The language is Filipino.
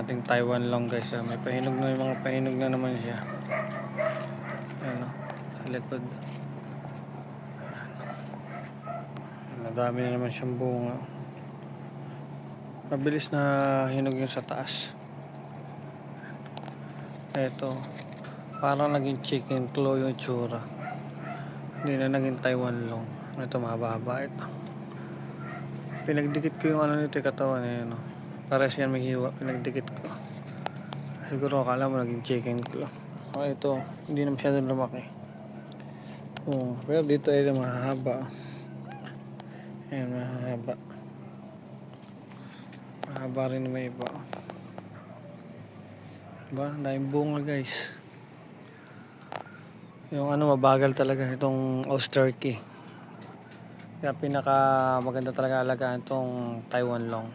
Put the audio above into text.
ating Taiwan long guys. May pahinog na, yung mga pahinog na naman siya. Ayan o, sa likod. Madami na naman siyang bunga. Mabilis na hinog yung sa taas. Eto, parang naging chicken claw yung itsura. Hindi na naging Taiwan long. Ito mahaba ito. Pinagdikit ko yung ano nito yung katawan eh, no? Pares yan may hiwa, pinagdikit ko. Siguro akala mo naging chicken claw. Ito, hindi na masyadong lumaki. Pero dito ay mahaba. Ayan, mahaba. Mahaba rin may iba. Diba? Dahil bunga guys. Yung ano, mabagal talaga itong Austerky. Kaya pinaka maganda talaga alagaan itong Taiwan long.